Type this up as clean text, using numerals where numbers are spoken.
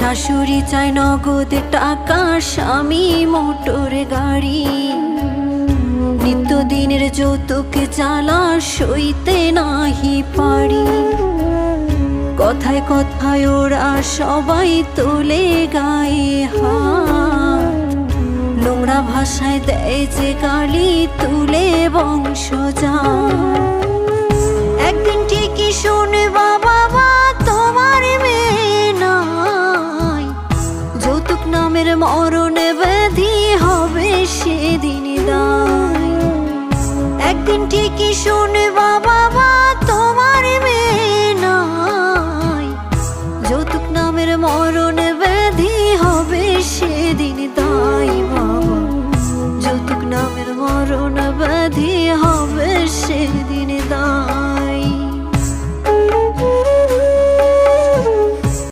শাশুড়ি চায় নগদ টাকা, স্বামী মোটর গাড়ি। নিত্যদিনের যৌতুক জ্বালা সইতে নাহি পারি। কথায় কথায় ওরা সবাই তোলে গায়ে হাত, নোংরা ভাষায় দেয় যে গালি, তুলে বংশজাত। একদিন ঠিকই শুনবা বাবা তোমার মেয়ে নাই, যৌতুক নামের মরণ ব্যাধি হবে সেদিন দায়। একদিন ঠিকই শুনবা বাবা তোমার মেয়ে নাই, যৌতুক নামের মরণ ব্যাধি হবে সেদিন দায়। বাবা যৌতুক নামের মরণ